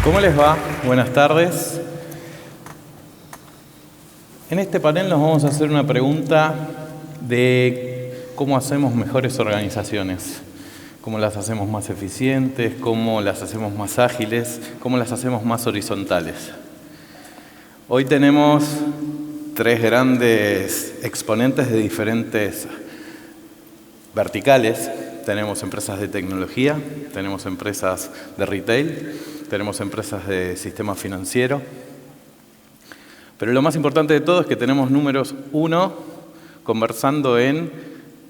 ¿Cómo les va? Buenas tardes. En este panel nos vamos a hacer una pregunta de cómo hacemos mejores organizaciones, cómo las hacemos más eficientes, cómo las hacemos más ágiles, cómo las hacemos más horizontales. Hoy tenemos tres grandes exponentes de diferentes verticales. Tenemos empresas de tecnología, tenemos empresas de retail, tenemos empresas de sistema financiero. Pero lo más importante de todo es que tenemos números uno conversando en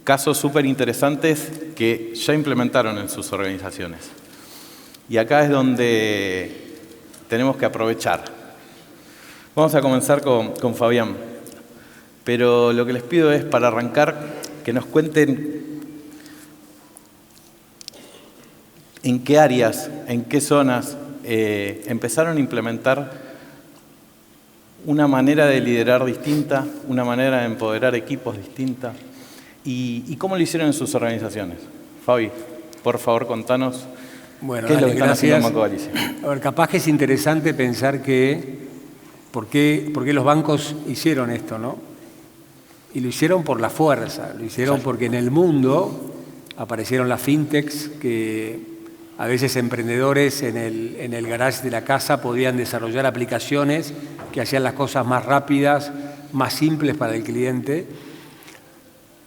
casos súper interesantes que ya implementaron en sus organizaciones. Y acá es donde tenemos que aprovechar. Vamos a comenzar con Fabián. Pero lo que les pido es, para arrancar, que nos cuenten en qué áreas, en qué zonas empezaron a implementar una manera de liderar distinta, una manera de empoderar equipos distinta, y cómo lo hicieron en sus organizaciones. Fabi, por favor, contanos qué es lo que están haciendo en Banco Galicia. A ver, capaz que es interesante pensar por qué los bancos hicieron esto, ¿no? Y lo hicieron por la fuerza, lo hicieron porque en el mundo aparecieron las fintechs que a veces emprendedores en el garage de la casa podían desarrollar aplicaciones que hacían las cosas más rápidas, más simples para el cliente.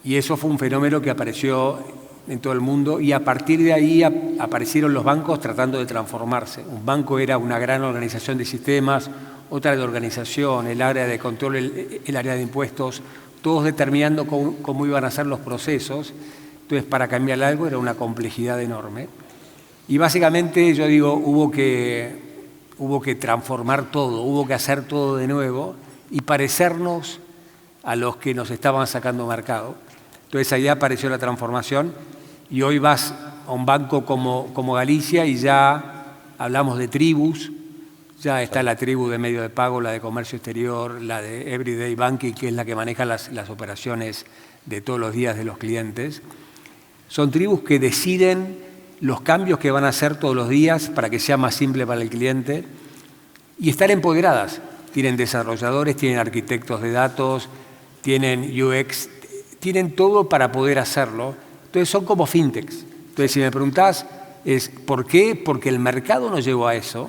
Y eso fue un fenómeno que apareció en todo el mundo y a partir de ahí aparecieron los bancos tratando de transformarse. Un banco era una gran organización de sistemas, otra de organización, el área de control, el área de impuestos, todos determinando cómo iban a ser los procesos. Entonces, para cambiar algo era una complejidad enorme. Y básicamente, yo digo, hubo que transformar todo, hubo que hacer todo de nuevo y parecernos a los que nos estaban sacando mercado. Entonces, ahí apareció la transformación y hoy vas a un banco como Galicia y ya hablamos de tribus, ya está la tribu de medio de pago, la de comercio exterior, la de Everyday Banking, que es la que maneja las operaciones de todos los días de los clientes. Son tribus que deciden los cambios que van a hacer todos los días para que sea más simple para el cliente y están empoderadas. Tienen desarrolladores, tienen arquitectos de datos, tienen UX, tienen todo para poder hacerlo. Entonces son como fintechs. Entonces si me preguntás, es ¿por qué? Porque el mercado nos llevó a eso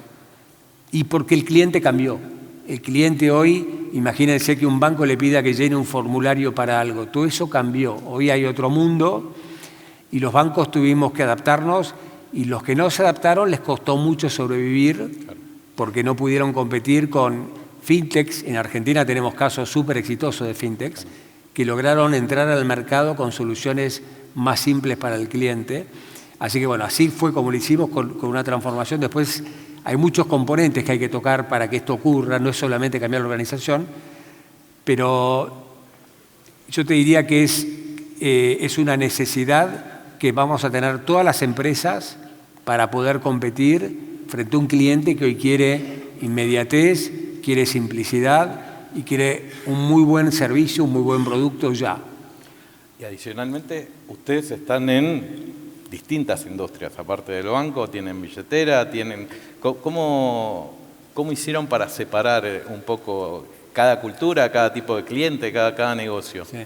y porque el cliente cambió. El cliente hoy, imagínense que un banco le pida que llene un formulario para algo. Todo eso cambió. Hoy hay otro mundo. Y los bancos tuvimos que adaptarnos y los que no se adaptaron les costó mucho sobrevivir porque no pudieron competir con fintechs. En Argentina tenemos casos súper exitosos de fintechs que lograron entrar al mercado con soluciones más simples para el cliente. Así que bueno, así fue como lo hicimos con una transformación. Después hay muchos componentes que hay que tocar para que esto ocurra, no es solamente cambiar la organización, pero yo te diría que es una necesidad que vamos a tener todas las empresas para poder competir frente a un cliente que hoy quiere inmediatez, quiere simplicidad y quiere un muy buen servicio, un muy buen producto ya. Y adicionalmente, ustedes están en distintas industrias, aparte del banco, tienen billetera, tienen... ¿Cómo hicieron para separar un poco cada cultura, cada tipo de cliente, cada negocio? Sí.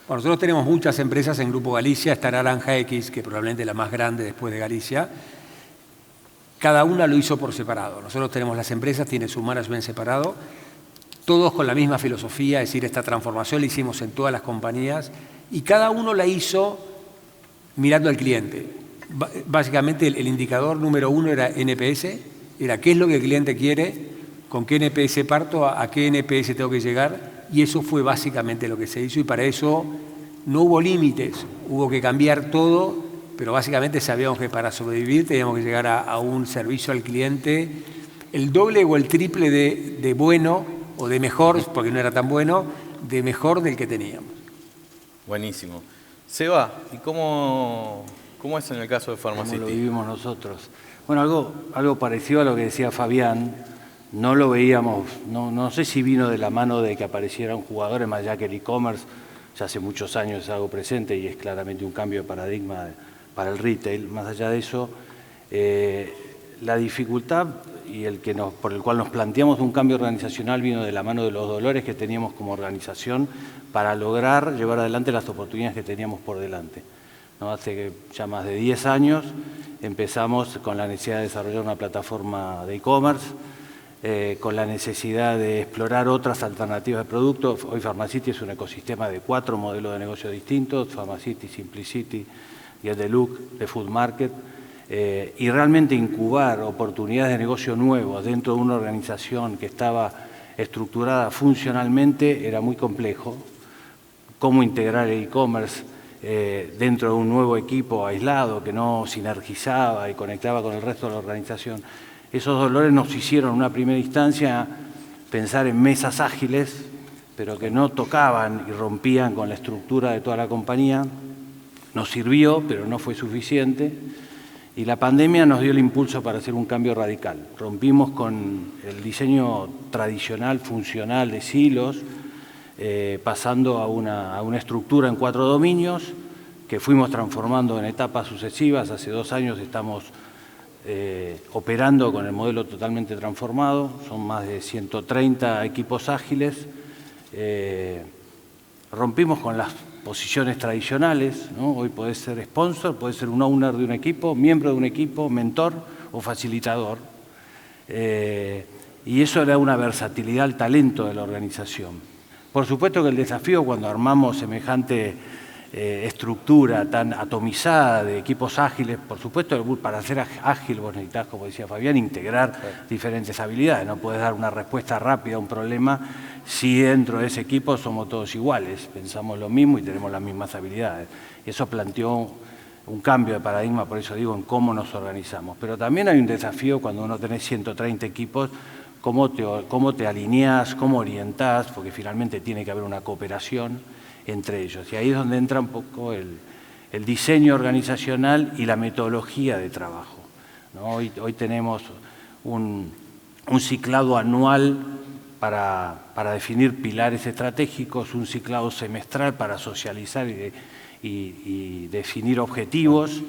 Bueno, nosotros tenemos muchas empresas en Grupo Galicia, está Naranja X, que probablemente es la más grande después de Galicia. Cada una lo hizo por separado. Nosotros tenemos las empresas, tienen su management separado, todos con la misma filosofía, es decir, esta transformación la hicimos en todas las compañías y cada uno la hizo mirando al cliente. Básicamente el indicador número uno era NPS, era qué es lo que el cliente quiere, con qué NPS parto, a qué NPS tengo que llegar. Y eso fue básicamente lo que se hizo y para eso no hubo límites, hubo que cambiar todo, pero básicamente sabíamos que para sobrevivir teníamos que llegar a un servicio al cliente el doble o el triple de bueno o de mejor, porque no era tan bueno, de mejor del que teníamos. Buenísimo. Seba, ¿y cómo es en el caso de Pharmacity? ¿Cómo lo vivimos nosotros? Bueno, algo parecido a lo que decía Fabián. No lo veíamos, no sé si vino de la mano de que aparecieran jugadores, más allá que el e-commerce ya hace muchos años es algo presente y es claramente un cambio de paradigma para el retail. Más allá de eso, la dificultad y por el cual nos planteamos un cambio organizacional vino de la mano de los dolores que teníamos como organización para lograr llevar adelante las oportunidades que teníamos por delante. ¿No? Hace ya más de 10 años empezamos con la necesidad de desarrollar una plataforma de e-commerce, con la necesidad de explorar otras alternativas de productos. Hoy Pharmacity es un ecosistema de 4 modelos de negocio distintos: Pharmacity, Simplicity, Get the Look, The Food Market, y realmente incubar oportunidades de negocio nuevos dentro de una organización que estaba estructurada funcionalmente era muy complejo. Cómo integrar el e-commerce dentro de un nuevo equipo aislado que no sinergizaba y conectaba con el resto de la organización. Esos dolores nos hicieron en una primera instancia pensar en mesas ágiles, pero que no tocaban y rompían con la estructura de toda la compañía. Nos sirvió, pero no fue suficiente. Y la pandemia nos dio el impulso para hacer un cambio radical. Rompimos con el diseño tradicional, funcional de silos, pasando a una estructura en 4 dominios que fuimos transformando en etapas sucesivas. Hace 2 años estamos operando con el modelo totalmente transformado. Son más de 130 equipos ágiles. Rompimos con las posiciones tradicionales, ¿no? Hoy podés ser sponsor, podés ser un owner de un equipo, miembro de un equipo, mentor o facilitador. Y eso le da una versatilidad al talento de la organización. Por supuesto que el desafío cuando armamos semejante estructura tan atomizada de equipos ágiles, por supuesto, para ser ágil vos necesitas, como decía Fabián, integrar diferentes habilidades. No puedes dar una respuesta rápida a un problema si dentro de ese equipo somos todos iguales, pensamos lo mismo y tenemos las mismas habilidades. Eso planteó un cambio de paradigma, por eso digo, en cómo nos organizamos. Pero también hay un desafío cuando uno tenés 130 equipos, cómo te alineás, cómo orientás, porque finalmente tiene que haber una cooperación entre ellos. Y ahí es donde entra un poco el diseño organizacional y la metodología de trabajo, ¿no? Hoy tenemos un ciclado anual para definir pilares estratégicos, un ciclado semestral para socializar y definir objetivos,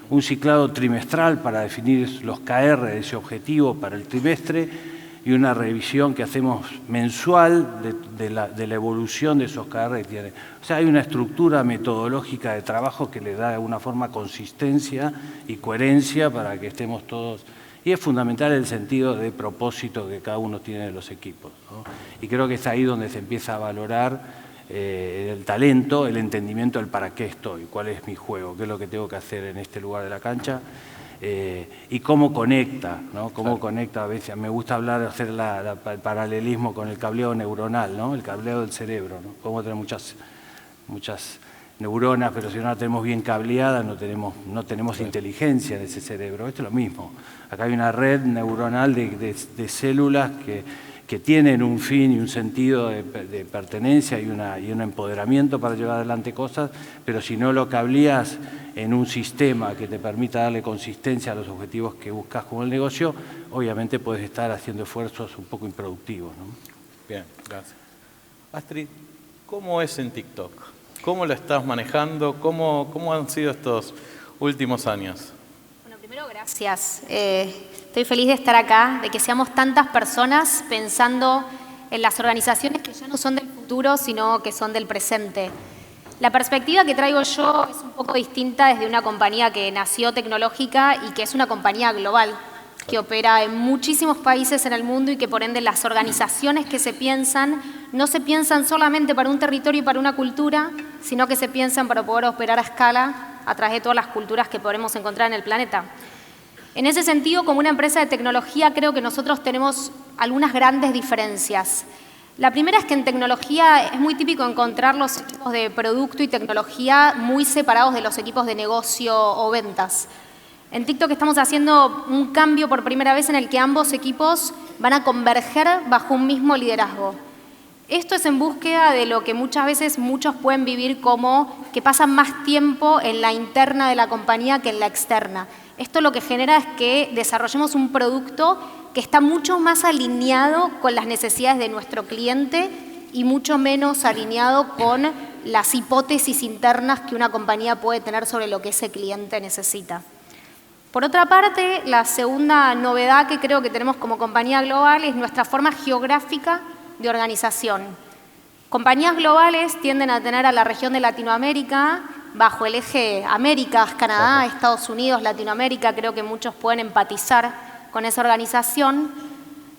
un ciclado trimestral para definir los KR de ese objetivo para el trimestre, y una revisión que hacemos mensual de la evolución de esos KR que tiene. O sea, hay una estructura metodológica de trabajo que le da de alguna forma consistencia y coherencia para que estemos todos. Y es fundamental el sentido de propósito que cada uno tiene de los equipos, ¿no? Y creo que es ahí donde se empieza a valorar el talento, el entendimiento del para qué estoy, cuál es mi juego, qué es lo que tengo que hacer en este lugar de la cancha. Y cómo conecta, ¿no? Cómo conecta, a veces me gusta hablar, hacer el paralelismo con el cableo neuronal, ¿no? El cableo del cerebro, ¿no? Cómo tener muchas neuronas, pero si no la tenemos bien cableada no tenemos inteligencia en ese cerebro. Esto es lo mismo. Acá hay una red neuronal de células que tienen un fin y un sentido de pertenencia y un empoderamiento para llevar adelante cosas, pero si no lo cableas en un sistema que te permita darle consistencia a los objetivos que buscas con el negocio, obviamente puedes estar haciendo esfuerzos un poco improductivos, ¿no? Bien, gracias. Astrid, ¿cómo es en TikTok? ¿Cómo lo estás manejando? ¿Cómo han sido estos últimos años? Bueno, primero, gracias. Estoy feliz de estar acá, de que seamos tantas personas pensando en las organizaciones que ya no son del futuro, sino que son del presente. La perspectiva que traigo yo es un poco distinta desde una compañía que nació tecnológica y que es una compañía global, que opera en muchísimos países en el mundo y que por ende las organizaciones que se piensan no se piensan solamente para un territorio y para una cultura, sino que se piensan para poder operar a escala a través de todas las culturas que podemos encontrar en el planeta. En ese sentido, como una empresa de tecnología, creo que nosotros tenemos algunas grandes diferencias. La primera es que en tecnología es muy típico encontrar los equipos de producto y tecnología muy separados de los equipos de negocio o ventas. En TikTok estamos haciendo un cambio por primera vez en el que ambos equipos van a converger bajo un mismo liderazgo. Esto es en búsqueda de lo que muchas veces muchos pueden vivir como que pasan más tiempo en la interna de la compañía que en la externa. Esto lo que genera es que desarrollemos un producto que está mucho más alineado con las necesidades de nuestro cliente y mucho menos alineado con las hipótesis internas que una compañía puede tener sobre lo que ese cliente necesita. Por otra parte, la segunda novedad que creo que tenemos como compañía global es nuestra forma geográfica de organización. Compañías globales tienden a tener a la región de Latinoamérica bajo el eje Américas, Canadá, Estados Unidos, Latinoamérica. Creo que muchos pueden empatizar con esa organización.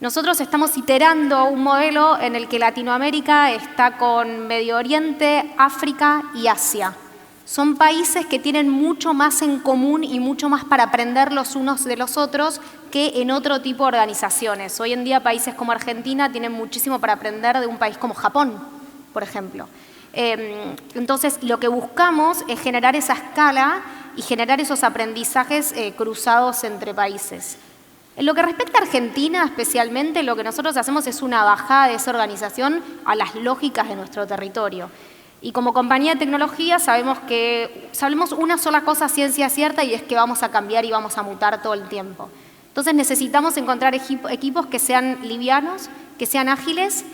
Nosotros estamos iterando un modelo en el que Latinoamérica está con Medio Oriente, África y Asia. Son países que tienen mucho más en común y mucho más para aprender los unos de los otros que en otro tipo de organizaciones. Hoy en día países como Argentina tienen muchísimo para aprender de un país como Japón, por ejemplo. Entonces, lo que buscamos es generar esa escala y generar esos aprendizajes cruzados entre países. En lo que respecta a Argentina especialmente, lo que nosotros hacemos es una bajada de esa organización a las lógicas de nuestro territorio. Y como compañía de tecnología sabemos una sola cosa ciencia cierta y es que vamos a cambiar y vamos a mutar todo el tiempo. Entonces necesitamos encontrar equipos que sean livianos, que sean ágiles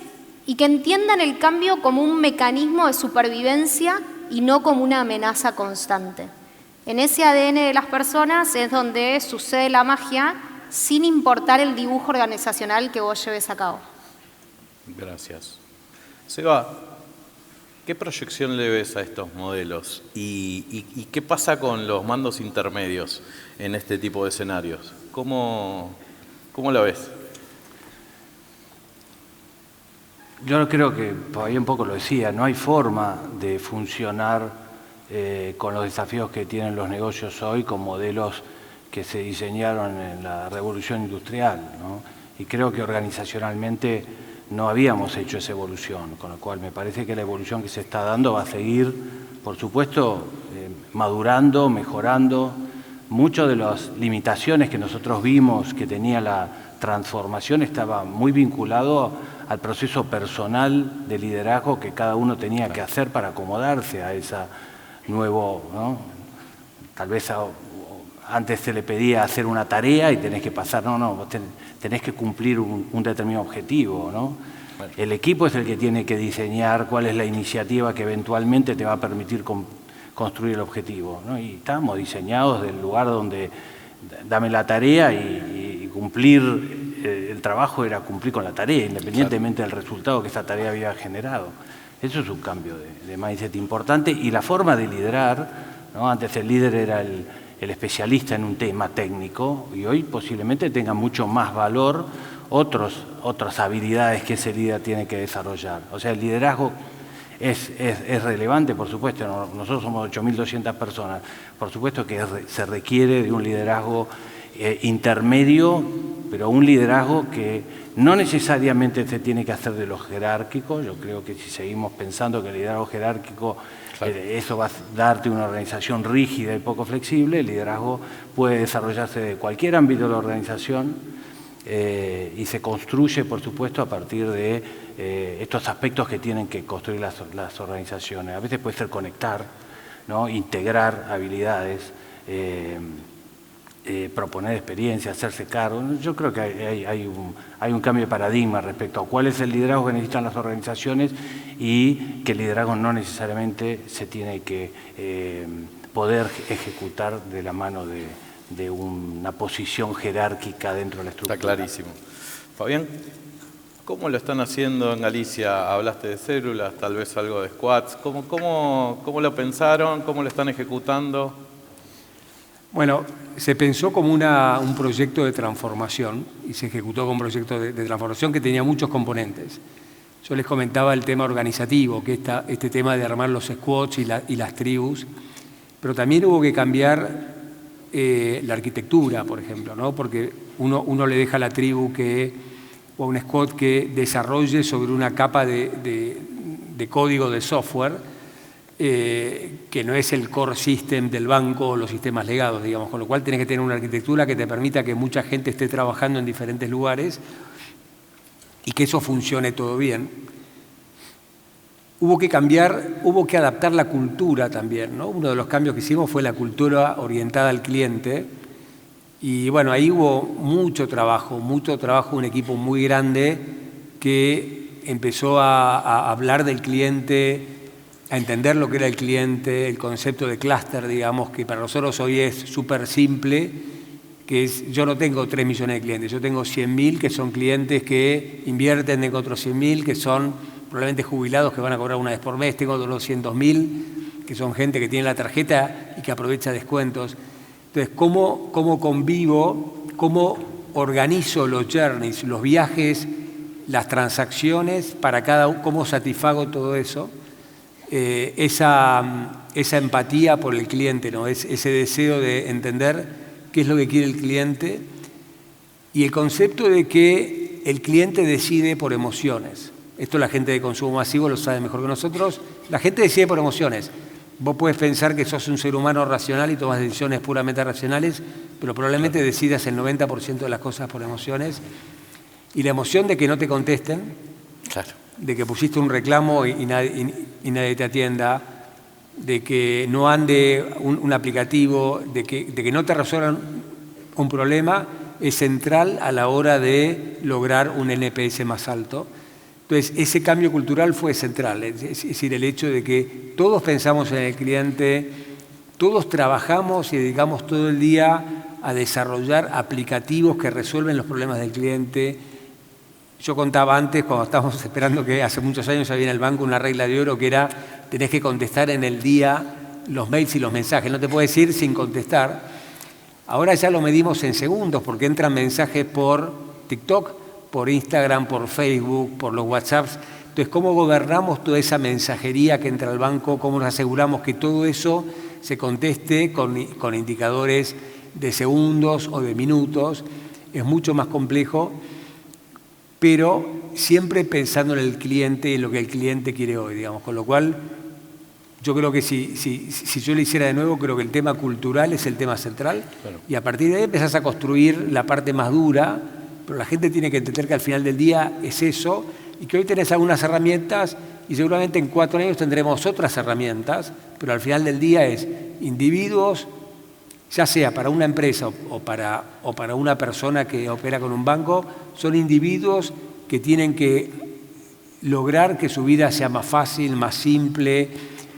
y que entiendan el cambio como un mecanismo de supervivencia y no como una amenaza constante. En ese ADN de las personas es donde sucede la magia sin importar el dibujo organizacional que vos lleves a cabo. Gracias. Seba, ¿qué proyección le ves a estos modelos? ¿Y qué pasa con los mandos intermedios en este tipo de escenarios? ¿Cómo lo ves? Yo creo que, todavía un poco lo decía, no hay forma de funcionar con los desafíos que tienen los negocios hoy con modelos que se diseñaron en la revolución industrial, ¿no? Y creo que organizacionalmente no habíamos hecho esa evolución, con lo cual me parece que la evolución que se está dando va a seguir, por supuesto, madurando, mejorando. Muchas de las limitaciones que nosotros vimos que tenía la transformación estaba muy vinculado al proceso personal de liderazgo que cada uno tenía que hacer para acomodarse a esa nuevo, ¿no? Tal vez antes se le pedía hacer una tarea y tenés que pasar, vos tenés que cumplir un determinado objetivo, ¿no? Bueno. El equipo es el que tiene que diseñar cuál es la iniciativa que eventualmente te va a permitir construir el objetivo, ¿no? Y estábamos diseñados del lugar donde dame la tarea y cumplir, el trabajo era cumplir con la tarea, independientemente del resultado que esa tarea había generado. Eso es un cambio de mindset importante y la forma de liderar, ¿no? Antes el líder era el especialista en un tema técnico y hoy posiblemente tenga mucho más valor otras habilidades que ese líder tiene que desarrollar. O sea, el liderazgo es relevante, por supuesto. Nosotros somos 8.200 personas. Por supuesto que se requiere de un liderazgo intermedio, pero un liderazgo que no necesariamente se tiene que hacer de lo jerárquico. Yo creo que si seguimos pensando que el liderazgo jerárquico, claro, eso va a darte una organización rígida y poco flexible, el liderazgo puede desarrollarse de cualquier ámbito de la organización y se construye, por supuesto, a partir de estos aspectos que tienen que construir las organizaciones. A veces puede ser conectar, ¿no? Integrar habilidades, proponer experiencias, hacerse cargo. Yo creo que hay un cambio de paradigma respecto a cuál es el liderazgo que necesitan las organizaciones y que el liderazgo no necesariamente se tiene que poder ejecutar de la mano de una posición jerárquica dentro de la estructura. Está clarísimo. Fabián, ¿cómo lo están haciendo en Galicia? Hablaste de células, tal vez algo de squads. ¿Cómo lo pensaron? ¿Cómo lo están ejecutando? Bueno, se pensó como un proyecto de transformación y se ejecutó como un proyecto de transformación que tenía muchos componentes. Yo les comentaba el tema organizativo, que este tema de armar los squads y las tribus, pero también hubo que cambiar la arquitectura, por ejemplo, ¿no? Porque uno le deja a la tribu o a un squad que desarrolle sobre una capa de código de software que no es el core system del banco o los sistemas legados, digamos, con lo cual tenés que tener una arquitectura que te permita que mucha gente esté trabajando en diferentes lugares y que eso funcione todo bien. Hubo que adaptar la cultura también, ¿no? Uno de los cambios que hicimos fue la cultura orientada al cliente y bueno, ahí hubo mucho trabajo, un equipo muy grande que empezó a hablar del cliente, a entender lo que era el cliente, el concepto de clúster, digamos, que para nosotros hoy es súper simple que es, yo no tengo 3 millones de clientes, yo tengo 100.000 que son clientes que invierten, tengo otros 100.000 que son probablemente jubilados que van a cobrar una vez por mes, tengo otros 200.000 que son gente que tiene la tarjeta y que aprovecha descuentos. Entonces, ¿cómo convivo, cómo organizo los journeys, los viajes, las transacciones para cada uno, cómo satisfago todo eso? Esa empatía por el cliente, ¿no? Ese deseo de entender qué es lo que quiere el cliente y el concepto de que el cliente decide por emociones. Esto la gente de consumo masivo lo sabe mejor que nosotros. La gente decide por emociones. Vos puedes pensar que sos un ser humano racional y tomas decisiones puramente racionales, pero probablemente decidas el 90% de las cosas por emociones. Y la emoción de que no te contesten, Claro. de que pusiste un reclamo y nadie te atienda, de que no ande un aplicativo, de que no te resuelvan un problema, es central a la hora de lograr un NPS más alto. Entonces, ese cambio cultural fue central, es decir, el hecho de que todos pensamos en el cliente, todos trabajamos y dedicamos todo el día a desarrollar aplicativos que resuelven los problemas del cliente. Yo contaba antes, cuando estábamos esperando, que hace muchos años había en el banco una regla de oro que era tenés que contestar en el día los mails y los mensajes, no te puedes ir sin contestar. Ahora ya lo medimos en segundos porque entran mensajes por TikTok, por Instagram, por Facebook, por los WhatsApps. Entonces, ¿cómo gobernamos toda esa mensajería que entra al banco? ¿Cómo nos aseguramos que todo eso se conteste con indicadores de segundos o de minutos? Es mucho más complejo, pero siempre pensando en el cliente y en lo que el cliente quiere hoy, digamos. Con lo cual, yo creo que si yo lo hiciera de nuevo, creo que el tema cultural es el tema central. Claro. Y a partir de ahí empezás a construir la parte más dura, pero la gente tiene que entender que al final del día es eso y que hoy tenés algunas herramientas y seguramente en 4 años tendremos otras herramientas, pero al final del día es individuos, ya sea para una empresa o para una persona que opera con un banco, son individuos que tienen que lograr que su vida sea más fácil, más simple,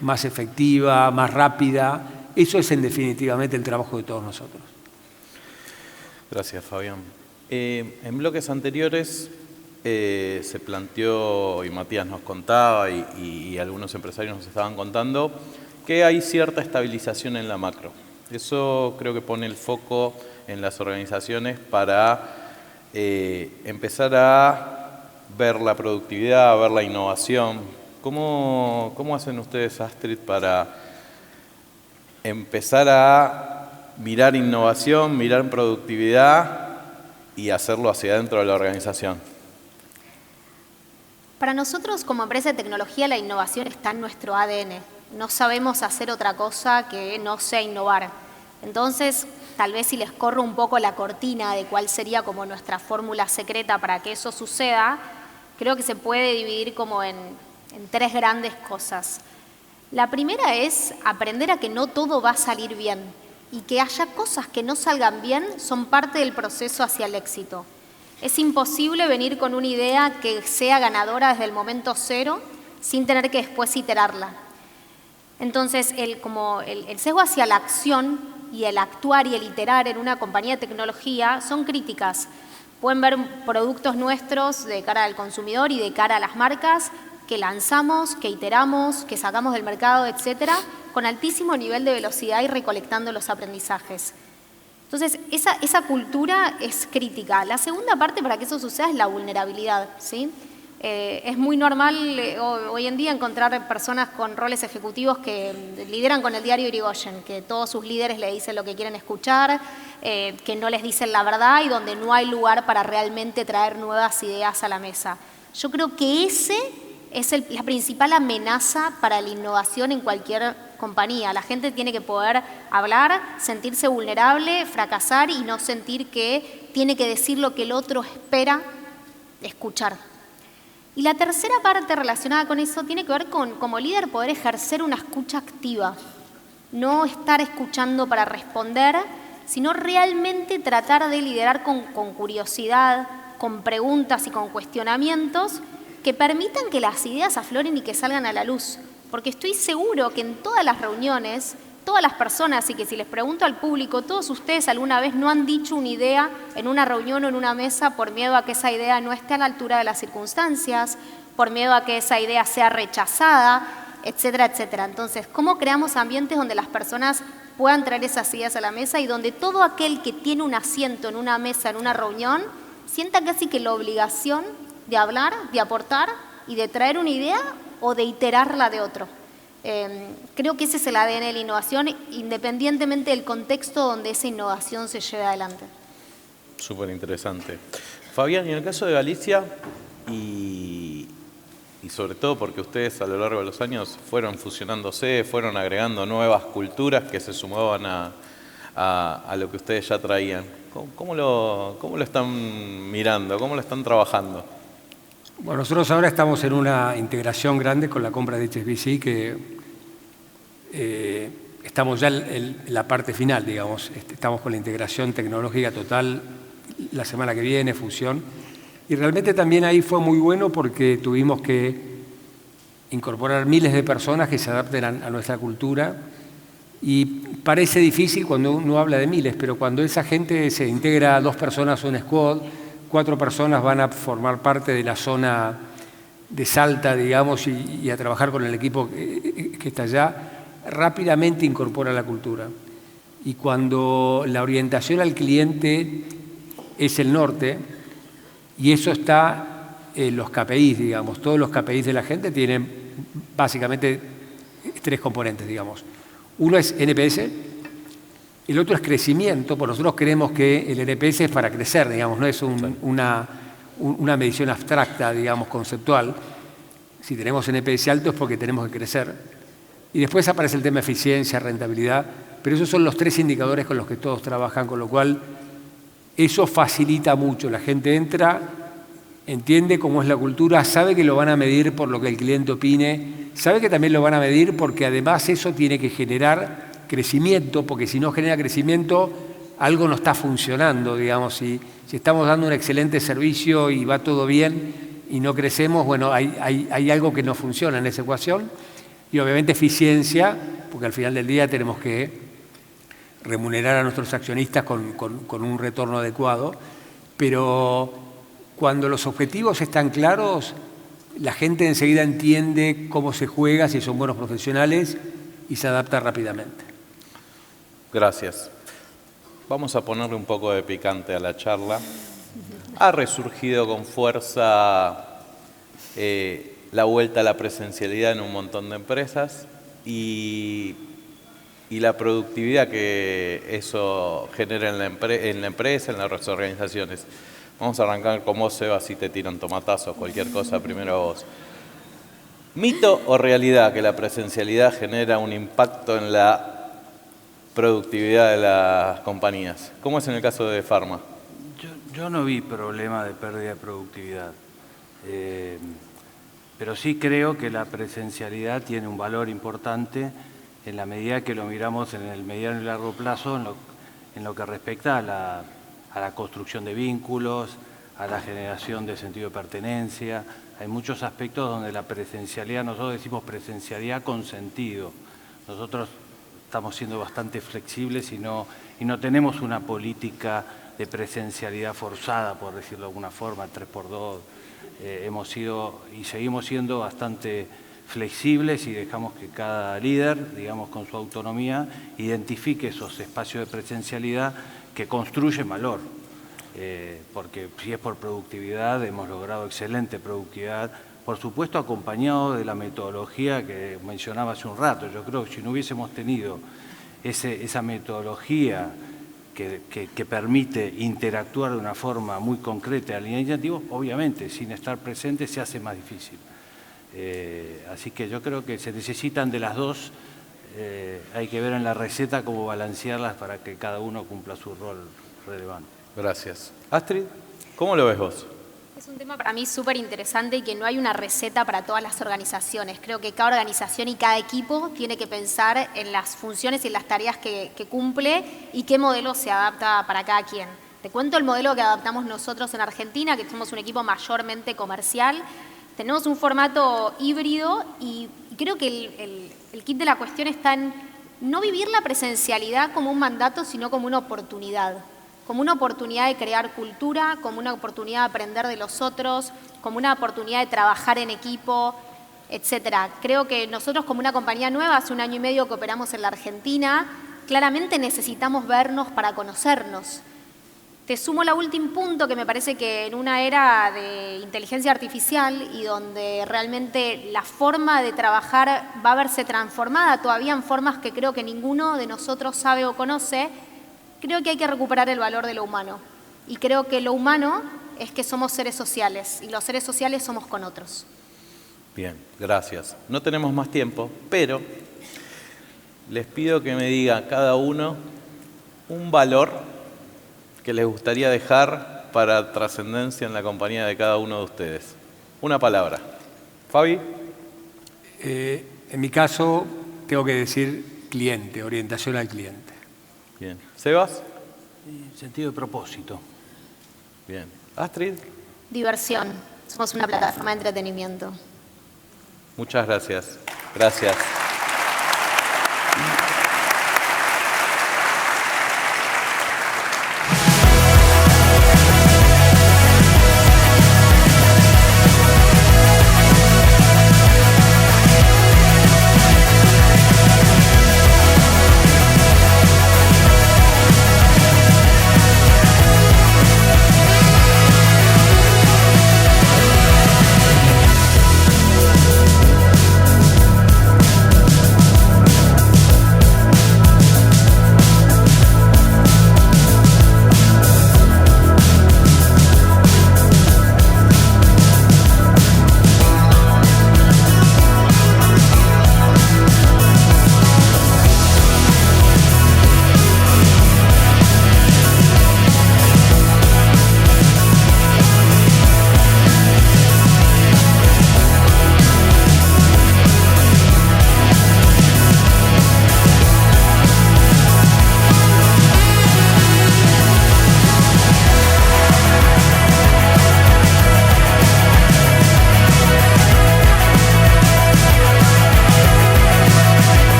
más efectiva, más rápida. Eso es definitivamente el trabajo de todos nosotros. Gracias, Fabián. En bloques anteriores se planteó, y Matías nos contaba, y algunos empresarios nos estaban contando, que hay cierta estabilización en la macro. Eso creo que pone el foco en las organizaciones para empezar a ver la productividad, a ver la innovación. ¿Cómo hacen ustedes, Astrid, para empezar a mirar innovación, mirar productividad y hacerlo hacia adentro de la organización? Para nosotros, como empresa de tecnología, la innovación está en nuestro ADN. No sabemos hacer otra cosa que no sea innovar. Entonces, tal vez si les corro un poco la cortina de cuál sería como nuestra fórmula secreta para que eso suceda, creo que se puede dividir como en 3 grandes cosas. La primera es aprender a que no todo va a salir bien y que haya cosas que no salgan bien son parte del proceso hacia el éxito. Es imposible venir con una idea que sea ganadora desde el momento 0 sin tener que después iterarla. Entonces, el sesgo hacia la acción y el actuar y el iterar en una compañía de tecnología son críticas. Pueden ver productos nuestros de cara al consumidor y de cara a las marcas que lanzamos, que iteramos, que sacamos del mercado, etcétera, con altísimo nivel de velocidad y recolectando los aprendizajes. Entonces, esa cultura es crítica. La segunda parte para que eso suceda es la vulnerabilidad, ¿sí? Es muy normal hoy en día encontrar personas con roles ejecutivos que lideran con el diario Irigoyen, que todos sus líderes le dicen lo que quieren escuchar, que no les dicen la verdad y donde no hay lugar para realmente traer nuevas ideas a la mesa. Yo creo que ese es la principal amenaza para la innovación en cualquier compañía. La gente tiene que poder hablar, sentirse vulnerable, fracasar y no sentir que tiene que decir lo que el otro espera escuchar. Y la tercera parte relacionada con eso tiene que ver con, como líder, poder ejercer una escucha activa. No estar escuchando para responder, sino realmente tratar de liderar con curiosidad, con preguntas y con cuestionamientos que permitan que las ideas afloren y que salgan a la luz. Porque estoy seguro que en todas las reuniones todas las personas, y que si les pregunto al público, todos ustedes alguna vez no han dicho una idea en una reunión o en una mesa por miedo a que esa idea no esté a la altura de las circunstancias, por miedo a que esa idea sea rechazada, etcétera, etcétera. Entonces, ¿cómo creamos ambientes donde las personas puedan traer esas ideas a la mesa y donde todo aquel que tiene un asiento en una mesa, en una reunión, sienta casi que la obligación de hablar, de aportar y de traer una idea o de iterarla de otro? Creo que ese es el ADN de la innovación, independientemente del contexto donde esa innovación se lleve adelante. Súper interesante. Fabián, y en el caso de Galicia, y sobre todo porque ustedes a lo largo de los años fueron fusionándose, fueron agregando nuevas culturas que se sumaban a lo que ustedes ya traían. ¿Cómo lo están mirando? ¿Cómo lo están trabajando? Bueno, nosotros ahora estamos en una integración grande con la compra de HSBC, que estamos ya en la parte final, digamos. Estamos con la integración tecnológica total la semana que viene, fusión. Y realmente también ahí fue muy bueno porque tuvimos que incorporar miles de personas que se adapten a nuestra cultura. Y parece difícil cuando uno habla de miles, pero cuando esa gente se integra, 2 personas a un squad, 4 personas van a formar parte de la zona de Salta, digamos, y a trabajar con el equipo que está allá, rápidamente incorpora la cultura. Y cuando la orientación al cliente es el norte, y eso está en los KPIs, digamos, todos los KPIs de la gente tienen básicamente 3 componentes, digamos. Uno es NPS, el otro es crecimiento, porque nosotros creemos que el NPS es para crecer, digamos, no es una medición abstracta, digamos, conceptual. Si tenemos NPS alto es porque tenemos que crecer. Y después aparece el tema eficiencia, rentabilidad, pero esos son los 3 indicadores con los que todos trabajan, con lo cual eso facilita mucho. La gente entra, entiende cómo es la cultura, sabe que lo van a medir por lo que el cliente opine, sabe que también lo van a medir porque además eso tiene que generar crecimiento, porque si no genera crecimiento, algo no está funcionando, digamos. Si estamos dando un excelente servicio y va todo bien y no crecemos, bueno, hay algo que no funciona en esa ecuación. Y obviamente eficiencia, porque al final del día tenemos que remunerar a nuestros accionistas con un retorno adecuado, pero cuando los objetivos están claros, la gente enseguida entiende cómo se juega, si son buenos profesionales, y se adapta rápidamente. Gracias. Vamos a ponerle un poco de picante a la charla. Ha resurgido con fuerza la vuelta a la presencialidad en un montón de empresas y la productividad que eso genera en la empresa, en las organizaciones. Vamos a arrancar con vos, Seba, si te tiran tomatazos, cualquier cosa, primero vos. ¿Mito o realidad que la presencialidad genera un impacto en la productividad de las compañías? ¿Cómo es en el caso de Pharma? Yo no vi problema de pérdida de productividad, pero sí creo que la presencialidad tiene un valor importante en la medida que lo miramos en el mediano y largo plazo, en lo que respecta a la construcción de vínculos, a la generación de sentido de pertenencia. Hay muchos aspectos donde la presencialidad, nosotros decimos presencialidad con sentido. Nosotros estamos siendo bastante flexibles y no tenemos una política de presencialidad forzada, por decirlo de alguna forma, 3x2. Hemos sido y seguimos siendo bastante flexibles y dejamos que cada líder, digamos, con su autonomía, identifique esos espacios de presencialidad que construyen valor. Porque si es por productividad, hemos logrado excelente productividad, por supuesto acompañado de la metodología que mencionaba hace un rato. Yo creo que si no hubiésemos tenido esa metodología que permite interactuar de una forma muy concreta al iniciativo, obviamente, sin estar presente se hace más difícil. Así que yo creo que se necesitan de las dos, hay que ver en la receta cómo balancearlas para que cada uno cumpla su rol relevante. Gracias. Astrid, ¿cómo lo ves vos? Es un tema para mí súper interesante y que no hay una receta para todas las organizaciones. Creo que cada organización y cada equipo tiene que pensar en las funciones y en las tareas que cumple y qué modelo se adapta para cada quien. Te cuento el modelo que adaptamos nosotros en Argentina, que somos un equipo mayormente comercial. Tenemos un formato híbrido y creo que el kit de la cuestión está en no vivir la presencialidad como un mandato, sino como una oportunidad de crear cultura, como una oportunidad de aprender de los otros, como una oportunidad de trabajar en equipo, etcétera. Creo que nosotros como una compañía nueva, hace 1 año y medio que operamos en la Argentina, claramente necesitamos vernos para conocernos. Te sumo el último punto, que me parece que en una era de inteligencia artificial y donde realmente la forma de trabajar va a verse transformada todavía en formas que creo que ninguno de nosotros sabe o conoce, creo que hay que recuperar el valor de lo humano. Y creo que lo humano es que somos seres sociales y los seres sociales somos con otros. Bien, gracias. No tenemos más tiempo, pero les pido que me diga cada uno un valor que les gustaría dejar para trascendencia en la compañía de cada uno de ustedes. Una palabra. Fabi. En mi caso, tengo que decir cliente, orientación al cliente. Bien. Sebas. Sentido de propósito. Bien. Astrid. Diversión. Somos una plataforma de entretenimiento. Muchas gracias. Gracias.